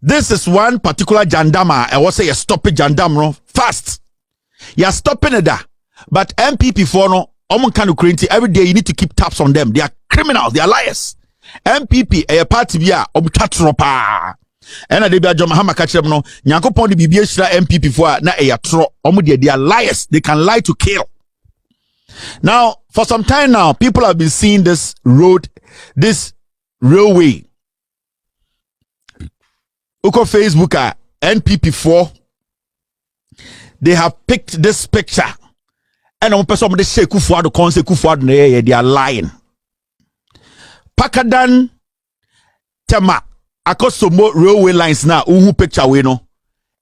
This is one particular jandama. I was say you stop it jandam fast. You're stopping it there. But MPP for no every day you need to keep tabs on them. They are criminals, they are liars. MPP a party bia obtatropa. And they be a John Mahama catch them no. Nyankopon the BBA shira MPP for na a tro. They are liars. They can lie to kill. Now, for some time now, people have been seeing this road, this railway. Uko Facebook NPP4. They have picked this picture. And one person they say Akuffo Addo con say Akuffo Addo they are lying. Pakadan Tema Akosomo railway lines now uhu picture we no.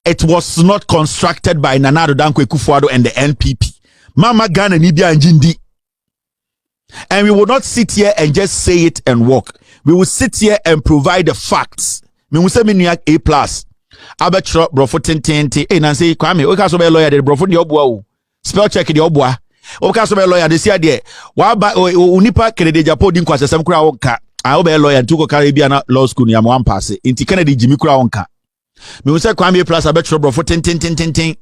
It was not constructed by Nana Addo Dankwa Akuffo Addo and the NPP. Mama Ghana Nibia and Jindi. And we will not sit here and just say it and walk. We will sit here and provide the facts. Me will say me A+. Abetro brofo tententi. Eh Nancy Kwame, we can so be lawyer the brofo the obua. Spell check the obua. We can so be lawyer the see there. Wa ba unipa Kennedy Japo din kwase sem kura wonka. I be lawyer to go Caribbean law school ni am one pass. Inti Kennedy Jimmy kura wonka. Me will say Kwame A+ abetro brofo tententi.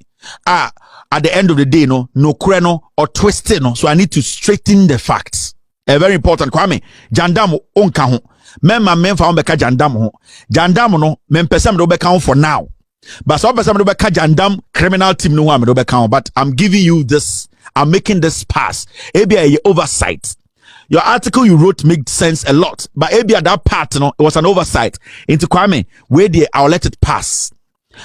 At the end of the day, no kreno or twisted, no. So I need to straighten the facts. Very important. Kwame, jandam onka ho. Memfa on beka jandam ho. Jandam no, mempesam do beka ho for now. But so pesam do beka jandam criminal team no am do beka ho. But I'm giving you this. I'm making this pass. ABA oversight. Your article you wrote made sense a lot. But ABA that part, no, it was an oversight. Into Kwame, where there I'll let it pass.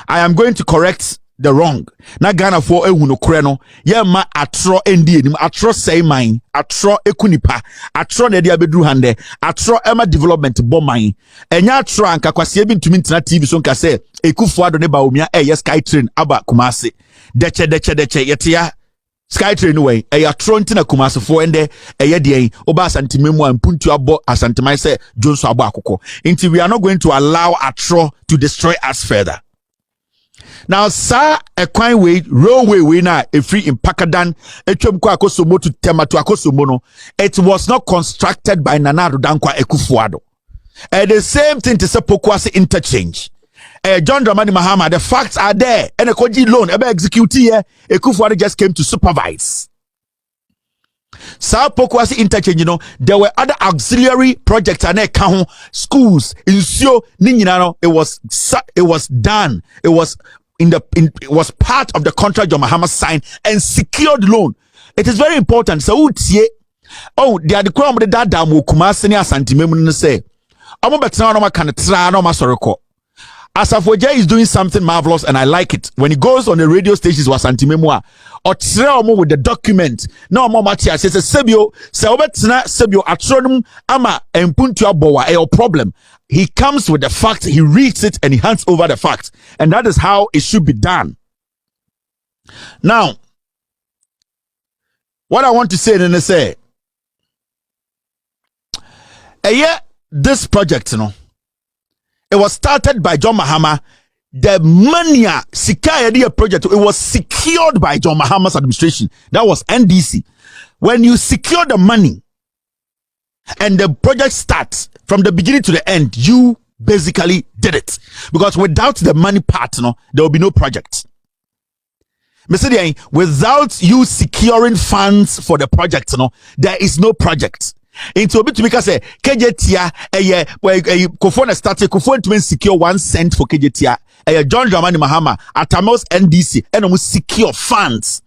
I am going to correct the wrong. Na Ghanafour no kreno. Ye ma atro endi enim. Atro say mine. Atro ekunipa. Atro ne dia bedru hande. Atro ema development bo mine. Enya atro anka kwasi ebi ntumi ntina TV so nka say Akuffo Addo ne ba omia yes sky train aba Kumasi. Deche yetia sky train way. Atro ntina Kumasi fo ende de oba asantimemu ampuntu abo asantimai say Jonso abo akoko. Until we are not going to allow atro to destroy us further. Now, sir, a coin way, railway winner, a free in Pakadan, a chumko akosomo to Tema to Akosomono. It was not constructed by Nana Addo Dankwa Akuffo Addo. And the same thing to Sepokwasi interchange. John Dramani Mahama, the facts are there. And a Koji loan, a execute here, Akuffo Addo just came to supervise. Sir Pokwasi interchange, you know, there were other auxiliary projects and schools in Sio Ninjinano. It was done. It was part of the contract John Mahama signed and secured loan. It is very important. So they are the crowd of the dada Kumasi ni asantimemu say. Amo betana no makanitra no masoroko. Asafo is doing something marvelous and I like it. When he goes on the radio stations was antimemua or omo with the document. No more Matia says Sebio, Sebio atronum ama empuntu abowa a problem. He comes with the fact, he reads it and he hands over the fact. And that is how it should be done. Now, what I want to say then is say this project, you know. It was started by John Mahama. The Mania Sikaya project, it was secured by John Mahama's administration. That was NDC. When you secure the money and the project starts from the beginning to the end, you basically did it. Because without the money part, there will be no project. Without you securing funds for the project, there is no project. Into a bit to make us say KJTia Kofona started Kofona to secure 1 cent for KJTia John Dramani Mahama at Amos NDC and almost secure funds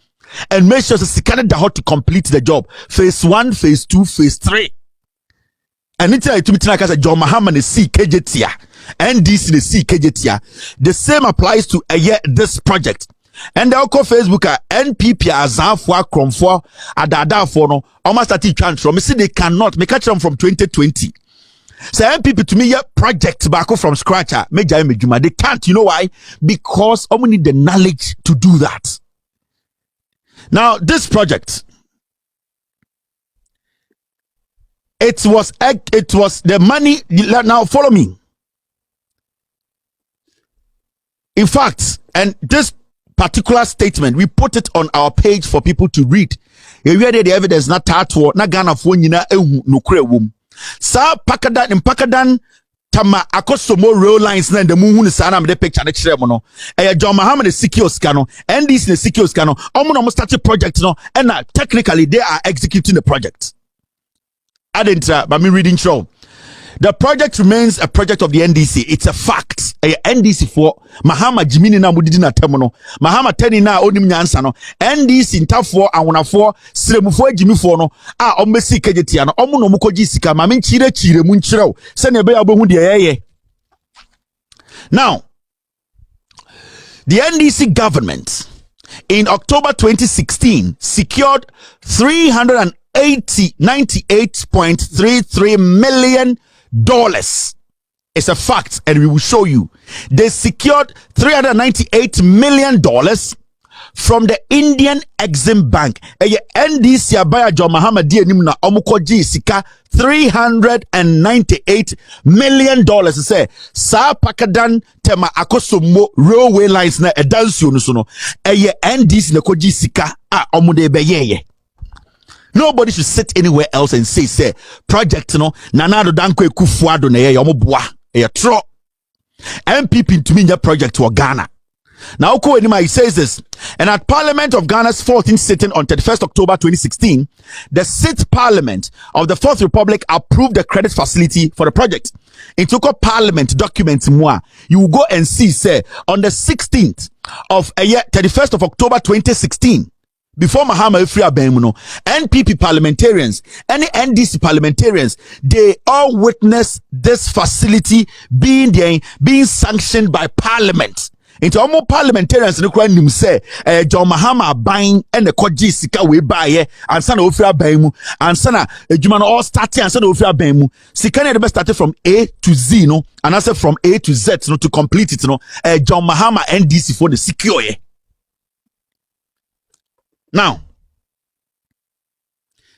and make sure the Canada how to complete the job. Phase 1, phase 2, phase 3. And it's to me like I said John Mahama the C KJTia NDC the C KJTia. The same applies to this project. And the Oko Facebook NPP Azafwa Kromfo Adada for no almost at each from me see they cannot make catch them from 2020. So NPP to me project back from scratch they can't. You know why? Because we need the knowledge to do that. Now this project it was the money. Now follow me. In fact, and this particular statement, we put it on our page for people to read. You hear the evidence na tato na Ghanafour nyina ehu no kra wom. Sa Pakadan tama akosomo rail lines na the muhu ni sana me de picture na kire mo no John Mahama ne secure ska no NDC ne secure ska no omo no start project no and technically they are executing the project. I didn't but me reading show. The project remains a project of the NDC. It's a fact. NDC for Mahama Jimini na mudidi na temono. Mahama teni na onim nyansa no. NDC ntafo awonafo sremufo Jimifo no. Ombesi kejeti ano. Omu no mukoji sika. Mame chire mu nchireo. Sene be abohu de yeye. Now, the NDC government in October 2016 secured $98.33 million. It's a fact, and we will show you. They secured $398 million from the Indian Exim Bank. NDC abaya John Mahama di enim na omukoji sika $398 million. Say sa pakadan tema akosomo railway lines na edansu no so no. NDC na koji sika omude beyeye. Nobody should sit anywhere else and say project no Nana Addo Dankwa Akuffo Addo na ye omoboa e tro MPP to mean project to Ghana. Now he says this, and at Parliament of Ghana's 14th sitting on 31st October 2016, the 6th Parliament of the 4th Republic approved the credit facility for the project. It took a Parliament document moi. You will go and see say on the 16th of 31st of October 2016. Before Mahama Efri Abenmu, NPP parliamentarians, any NDC parliamentarians, they all witnessed this facility being sanctioned by Parliament. Into almost parliamentarians no kwan nim say John Mahama buying and the koji sika we buy and sana Efri Abenmu and sana ejuma no all starting and sana Efri Abenmu sika na be started from A to Z no and I said from A to Z no to complete it no John Mahama NDC for the secure. Now,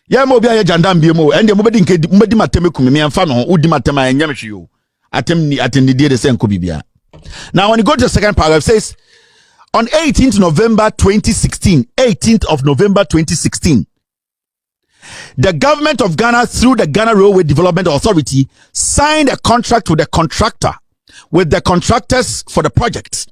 ya mo bia ya jandam bia mo ende mo bedi nke mo di mateme kumi me amfa no udi matema enyam hwio atem die de senko bibia. Now when you go to the second paragraph, it says on 18th November 2016, 18th of November 2016, the government of Ghana through the Ghana Railway Development Authority signed a contract with the contractors for the project.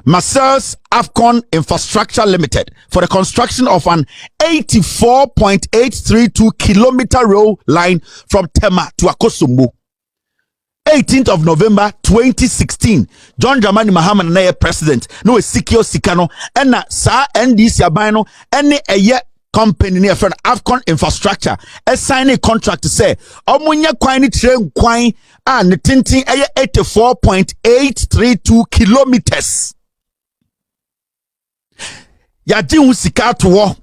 Messrs. Afcon Infrastructure Limited for the construction of an 84.832 kilometer rail line from Tema to Akosombo. 18th of November 2016, John Dramani Mahama na president no secure sikano ena sa NDC abano ene eye company near friend Afcon Infrastructure sign a contract to say omunya kwan ni train kwan ne tintin eye 84.832 kilometers. Ya jiwu sika to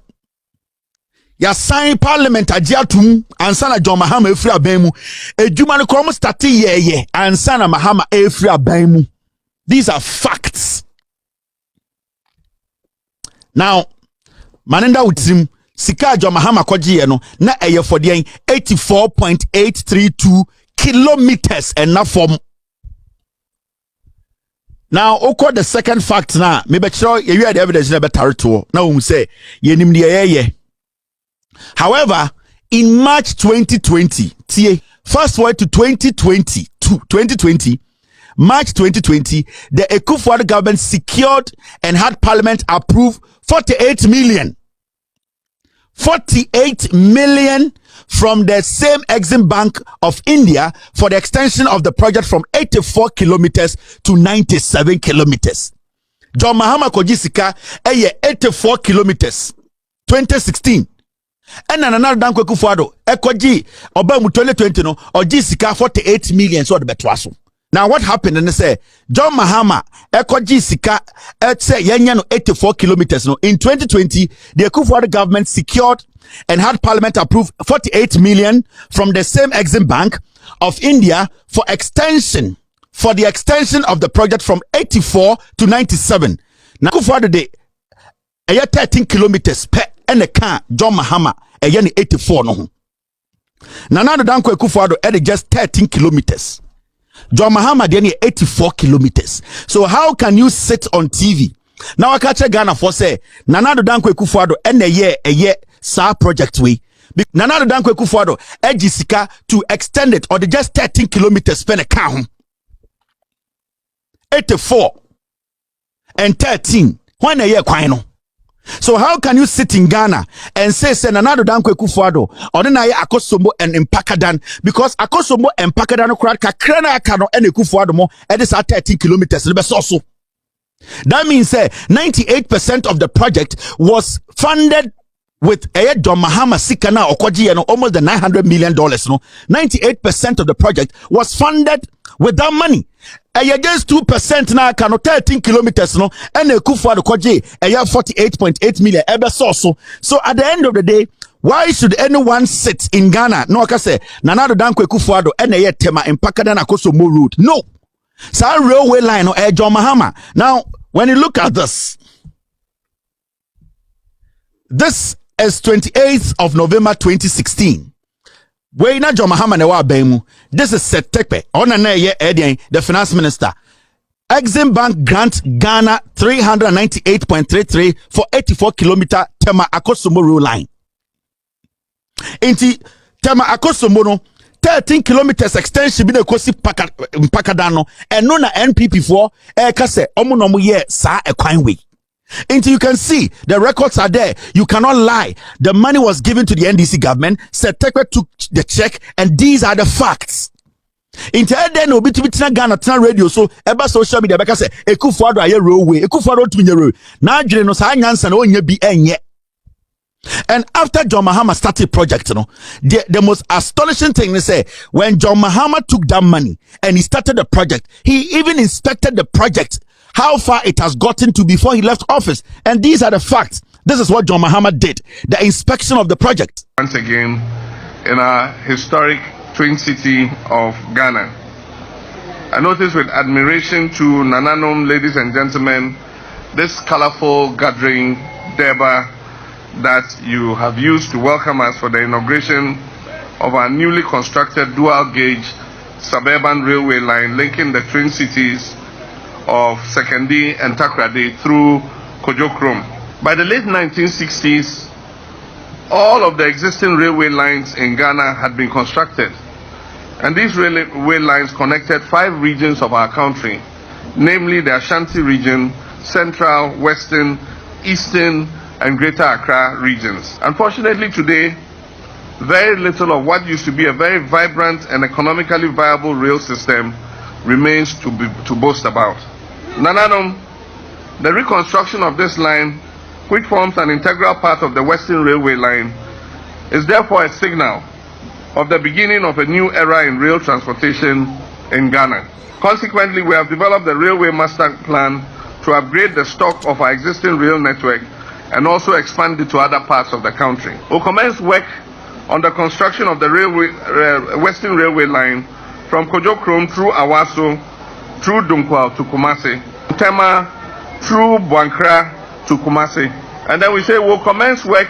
ya sign Parliament ajiatum ansana John Mahama Efri Abenmu ejuma no krom start ye ansana Mahama Efri Abenmu. These are facts. Now manenda utim sika John Mahama kwaji no na eye for the 84.832 kilometers and na from. Now oko the second fact na me be sure you hear the evidence na better to na we say ye nim ye. However, in March 2020, fast forward to 2020, March 2020, the Akuffo Addo government secured and had Parliament approve 48 million from the same Exim Bank of India for the extension of the project from 84 kilometers to 97 kilometers. John Mahama Kojisika 84 kilometers 2016. And Nana Addo Dankwa Akuffo Addo ekoji oba mu 2020 no oji sika 48 million so the betwaso. Now what happened and they say John Mahama ekoji sika say yenya no 84 kilometers no in 2020 the Akuffo Addo government secured and had Parliament approve 48 million from the same Exim Bank of India for the extension of the project from 84 to 97. Now Akuffo Addo de 13 kilometers per and the car John Mahama a 84 no. Nana Addo Dankwa Akuffo Addo just 13 kilometers. John Mahama de 84 kilometers. So how can you sit on TV? Now I catch Ghanafour say Nana Addo Dankwa Akuffo Addo and a year sa project we Nana Addo Dankwa Akuffo Addo ejisika to extend it or the just 13 kilometers spend a count 84 and 13 when a year kwano. So how can you sit in Ghana and say Nana Addo Dankwa Akuffo Addo or then I Akosombo and Mpakadan because Akosombo and Mpakadan crowd kakrana kano and Akuffo Addo mo it is at 13 kilometers also. That means 98% of the project was funded with John Mahama Sikana Okoji and almost the $900 million. No, 98% of the project was funded with that money. Just 2% now can 13 kilometers no and Akuffo Addo Koji 48.8 million ever so. So at the end of the day, why should anyone sit in Ghana? No, I can say Nana Addo Dankwa Akuffo Addo and tema Mpakadan Akosombo route. No. So railway line or John Mahama. Now, when you look at this is 28th of November 2016. Where na John Mahama newa bemu. This is Setepe. On the finance minister. Exim Bank grant Ghana 398.33 for 84 kilometer Tema Akosombo rail line. Inti Tema Akosombo no 13 kilometers extension bi na kosi Mpakadano and no na NPP for kase omo ye sa ekwan we. Until you can see the records are there. You cannot lie. The money was given to the NDC government. Setekwe took the check, and these are the facts. Until then, obi to be Ghana radio so eba social media because Akuffo Addo aye railway. Akuffo Addo to be railway. Na adwene no sa nyansa na onye bi enye. And after John Mahama started project, the most astonishing thing is when John Mahama took that money and he started the project, he even inspected the project, how far it has gotten to before he left office. And these are the facts. This is what John Mahama did, the inspection of the project. Once again, in our historic twin city of Ghana, I notice with admiration to Nananom, ladies and gentlemen, this colorful gathering, Deba, that you have used to welcome us for the inauguration of our newly constructed dual-gauge suburban railway line linking the twin cities of Sekondi and Takoradi through Kojokrom. By the late 1960s, all of the existing railway lines in Ghana had been constructed, and these railway lines connected 5 regions of our country, namely the Ashanti region, Central, Western, Eastern, and Greater Accra regions. Unfortunately today, very little of what used to be a very vibrant and economically viable rail system remains to boast about. Nananom, the reconstruction of this line, which forms an integral part of the Western Railway line, is therefore a signal of the beginning of a new era in rail transportation in Ghana. Consequently, we have developed the Railway Master Plan to upgrade the stock of our existing rail network and also expand it to other parts of the country. We'll commence work on the construction of the Western Railway line from Kojokrom through Awaso, through Dunkwal to Kumasi, Tema through Buankra to Kumasi. And then we say we'll commence work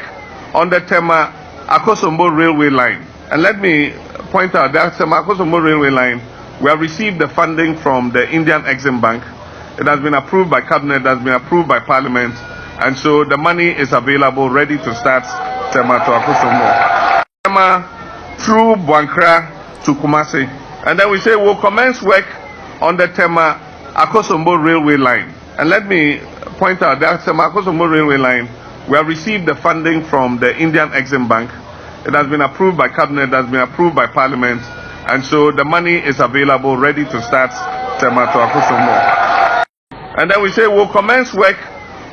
on the Tema Akosombo Railway line. And let me point out that Tema Akosombo Railway line, we have received the funding from the Indian Exim Bank. It has been approved by Cabinet, it has been approved by Parliament, and so the money is available, ready to start Tema to Akosombo. Tema through Buankra to Kumasi. And then we say we'll commence work on the Tema Akosombo Railway line. And let me point out that Tema Akosombo Railway line, we have received the funding from the Indian Exim Bank. It has been approved by Cabinet, it has been approved by Parliament, and so the money is available, ready to start Tema to Akosombo. And then we say we'll commence work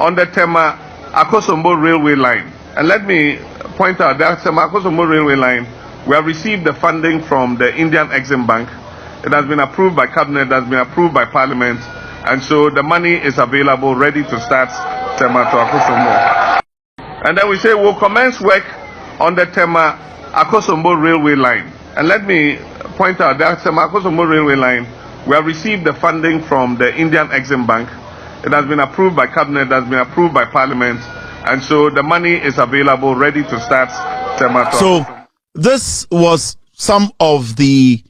on the Tema Akosombo Railway line. And let me point out that Tema Akosombo Railway line, we have received the funding from the Indian Exim Bank. It has been approved by Cabinet, it has been approved by Parliament, and so the money is available, ready to start Tema to Akosombo. And then we say we'll commence work on the Tema Akosombo Railway line. And let me point out that Tema Akosombo Railway line, we have received the funding from the Indian Exim Bank. It has been approved by Cabinet, it has been approved by Parliament, and so the money is available, ready to start Tema to Akosombo. So this was some of the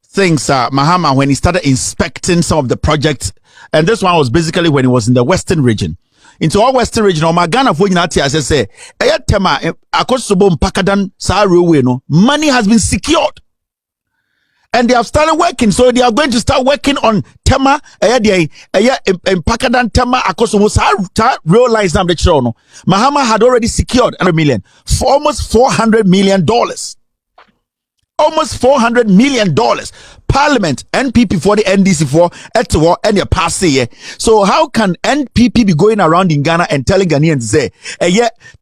things Mahama, when he started inspecting some of the projects, and this one was basically when he was in the Western region. into all western region or Ghanafour nyina te ase say eye tema Akosombo Mpakadan sa railway no money has been secured and they have started working, so they are going to start working on Tema Mpakadan Tema Akosombo sa rail lines now the no Mahama had already secured 100 million for almost $400 million. Almost $400 million. Parliament, NPP for the NDC for Etowo and your pass here. So how can NPP be going around in Ghana and telling Ghanaians say,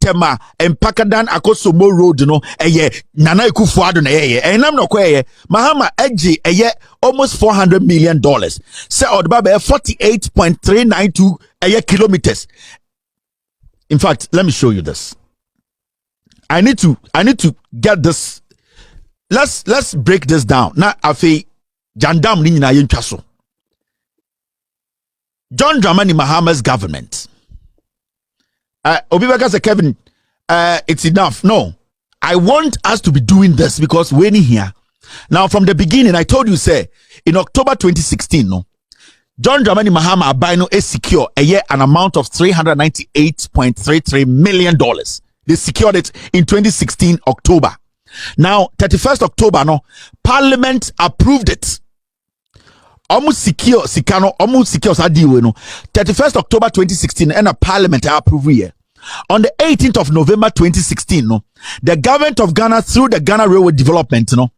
Tema Mpakadan Akosombo Road, Nana Akuffo Addo na and I'm not quite Mahama Edgy almost $400 million. Say Odbabe 48.392 kilometers. In fact, let me show you this. I need to get this. Let's break this down. Now, afi Jandam ni nyina yentwa so. John Dramani Mahama's government. Obibaka say Kevin, it's enough. No, I want us to be doing this because we're in here. Now, from the beginning, I told you, say, in October 2016, no, John Dramani Mahama Abino is secure an amount of $398.33 million. They secured it in 2016 October. Now, 31st October, no, Parliament approved it. Almost secure, almost secure, 31st October 2016, and a Parliament approved here. On the 18th of November 2016, no, the government of Ghana, through the Ghana Railway Development, no,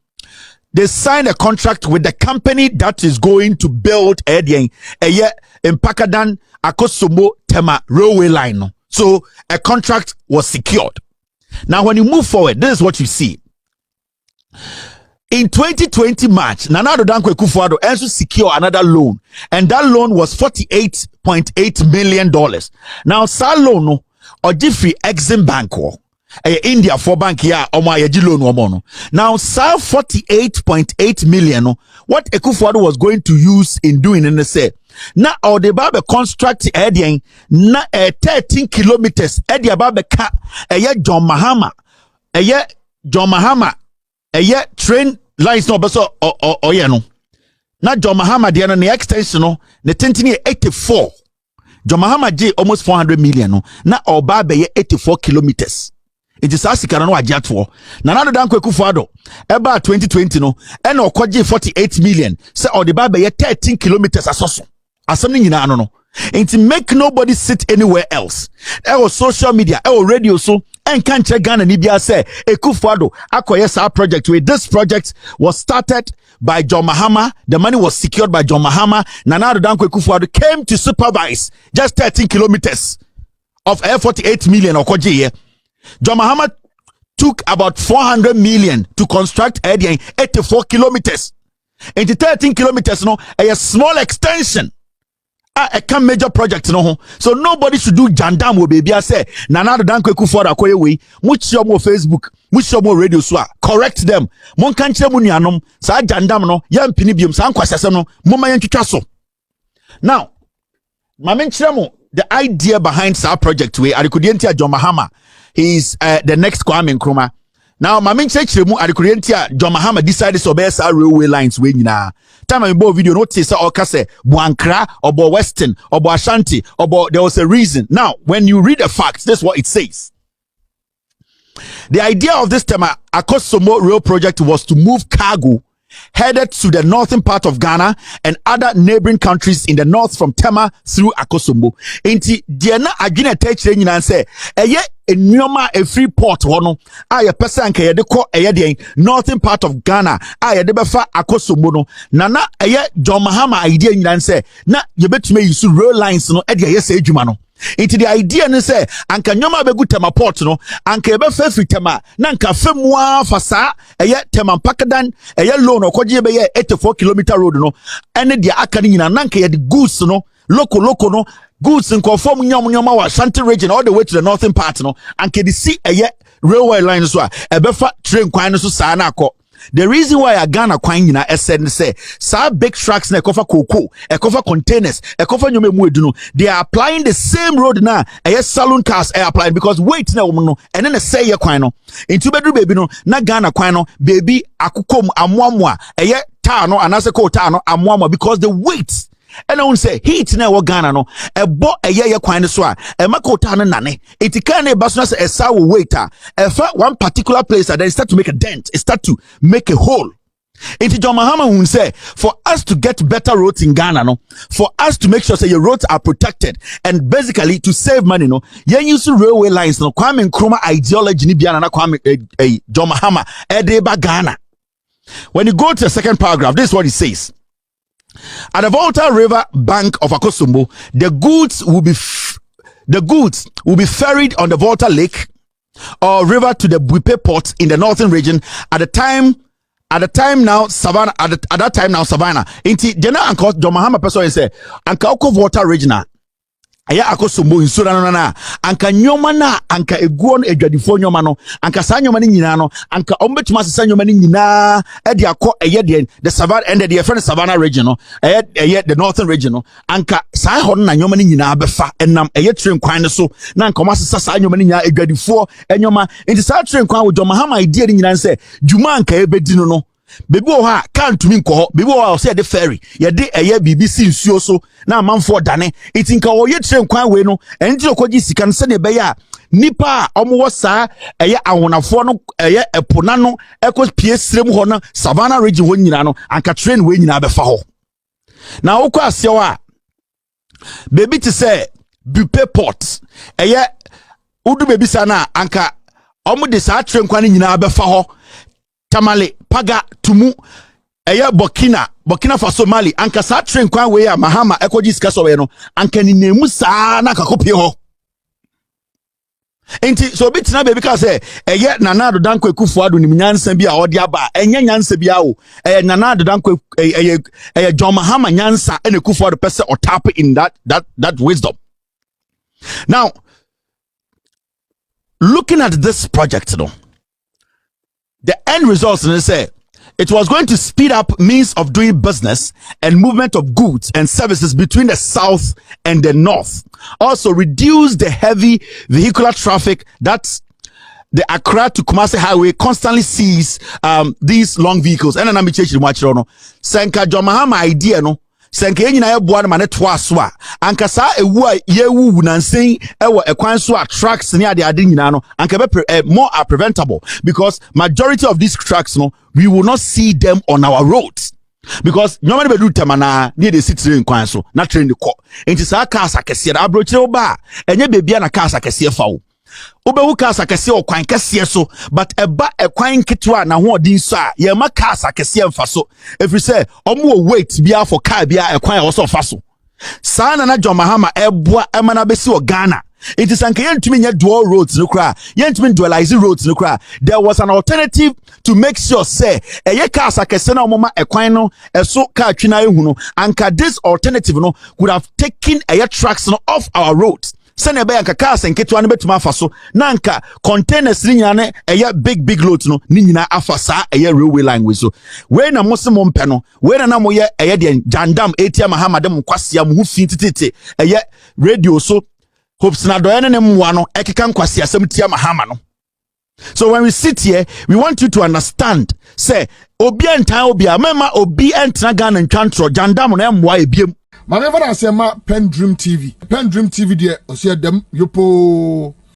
they signed a contract with the company that is going to build Mpakadan Akosombo Tema railway line. No. So a contract was secured. Now, when you move forward, this is what you see. In 2020 March, Nana Addo Akuffo Addo also secured another loan, and that loan was $48.8 million. Now, sa loan no, or Jeffrey Exim Bank India for bank here or my loan. Now, sa $48.8 million, what Akuffo Addo was going to use in doing in the say. Na or the babe construct na 13 kilometers the babe ka John Mahama train lines no beso no na John Mahama de no extension no ne tentini 84. John Mahama J almost 400 million no na or babe 84 kilometers. It is asika no agiato na Nana Addo Akuffo Addo eba 2020 no e na okoje 48 million say or the babe 13 kilometers asoso. Asomni nyina ano no. And to make nobody sit anywhere else. Social media, radio so and can't check Ghana Nibia say Akuffo Addo akoye sa project where this project was started by John Mahama. The money was secured by John Mahama. Nana Addo Akuffo Addo came to supervise just 13 kilometers of 48 million or koje. John Mahama took about 400 million to construct 84 kilometers. And the 13 kilometers no a small extension. A major project no, so nobody should do jandam wo baby. I say Nana Addo Akuffo Addo akoye we much your more Facebook, much your more radio so correct them. Mon kan kire mu nuanom sa jandam no ya mpini biom sa nkwasese no moma yentwitwa so. Now, mama kire mu the idea behind sa project we adekodientia John Mahama, he's the next Kwame Nkrumah. Now, mama kire mu adekodientia John Mahama decided to obey sa railway lines we nyina. Time I bought video notice or kase Buankra or Bo Western or Bo Ashanti or Bo, there was a reason. Now, when you read the facts, this is what it says. The idea of this Tema Akosombo rail project was to move cargo headed to the northern part of Ghana and other neighboring countries in the north from Tema through Akosombo. Enti diena adwene tachire nyina say enyoma a free port hono a person anka ye de ko northern part of Ghana a ye de befa Akosombo no na John Mahama idea nyina say na ye betume use rail lines no e de ye say adwuma no. Into the idea ne say anka nyoma begu Tema port no anka ebe fa free Tema na anka famua fasa Tema Mpakadan loan okoje be 84 kilometer road no ene dia aka ni nyina na anka ye the goods no local no goods in conform nyoma wa Shanti region all the way to the northern part no anka the see railway line so ebefa train kwan so sa na akọ. The reason why a Ghana kwan nyina said say sa big trucks na ekofa cocoa ekofa containers ekofa nyoma mu edu they are applying the same road na saloon cars are applying because wait na no and then say ye kwan no into bedru baby no na Ghana kwan no baby akukom amoamoa tar no anase ko tar no amoamoa because the weight and I won't say heat na wo Ghana no e bo eye kwan so a e makota no nane it can e baso na say e waiter e fa one particular place and then start to make a dent, it start to make a hole. Into John Mahama who say for us to get better roads in Ghana, no, for us to make sure say your roads are protected and basically to save money, no, you use railway lines, no, Kwame Nkrumah ideology ni biana na Kwame John Mahama edeba Ghana. When you go to the second paragraph, this is what it says. At the Volta River bank of Akosombo, the goods will be ferried on the Volta Lake or river to the Buipe port in the northern region at that time now Savannah. Inti jena anka John Mahama person say anka Akuffo Water regional aya Akosombo insura na anka nyoma na anka eguo no edwadifo nyoma no anka sa nyoma ni nyina no anka ombetuma sesa nyoma ni nyina e de akọ eye de the Savannah and the friend Savannah region no eye the northern region no anka sa ho na nyoma ni nyina befa enam eye train kwan so na anka ma sesa sa nyoma ni nyina edwadifo enyoma inti sa train kwan wo John Mahama idea ni nyina say juma anka ebedi no bebi o ha can't to me ko bebi o say the ferry ye de eye BBC nsuo so na amanfo dane itinka o ye train kwan we no enti okoji sika no se ne be ya nipa omo sa eye awonafo no eye epona no ekos pie srem ho no Savannah region ho nyina no anka train we nyina be fa ho na okọ aseo a bebi ti say Buipe port eye udu bebi sana anka omo de sa train kwan nyina be fa ho Tamale Paga Tumu eya Burkina Faso Mali anka sa train kwan we ya Mahama ekoji sika so we no anka ni nemu saa na kakopie ho enti so bitina bebi ka say eya Nana Addo Dankwa Akuffo Addo ni nyansa bi a odi aba enya nyansa bi a o Nana Addo Dankwa eya John Mahama nyansa and Akuffo Addo person or tap in that wisdom. Now looking at this project, no, the end results, and they say it was going to speed up means of doing business and movement of goods and services between the south and the north. Also reduce the heavy vehicular traffic that the Accra to Kumasi highway constantly sees these long vehicles. And I'm changing watch no. Senka John Mahama idea no. Senka nyina ye boa na ne to aso a anka sa ewu a ye wu nansen ewo ekwan so a trucks ne ade nyina no anka be more are preventable because majority of these trucks no we will not see them on our roads because normally be do temana near the city in kwan so na train the call enti sa cars akese da abrochire oba enye bebia na cars akese fa wo obewu cars akese okwan kese so but eba ekwan kitwa na ho odin so a ye ma cars akese mfa so if you say omo wait bia for car bia ekwan e wo so fa so sa na John Mahama eboa emana besi o Ghana. It is anke yentumi nya dual roads no kra yentumi dualize roads no kra. There was an alternative to make sure say eye cars akese na omoma ekwan no eso car twina ehu no anka this alternative no could have taken eye trucks no off our roads. Sene be anka cars enketwa no betuma afa so na anka containers ni nyane eye big loads no ni nyina afa sa eye railway line we so we na mosemo mpe no we na mo ye eye de jandam etia Mahama dem kwasia mo hu fin titete eye radio so hopes na doye ne mwa no ekeka nkwasi asem tia Mahama no. So when we sit here, we want you to understand say obi entan obi amema obi entra Ghana ntwantro jandam no emwa ebiem. Maneva na sema PENDREAM TV. PENDREAM TV de osia dem yopo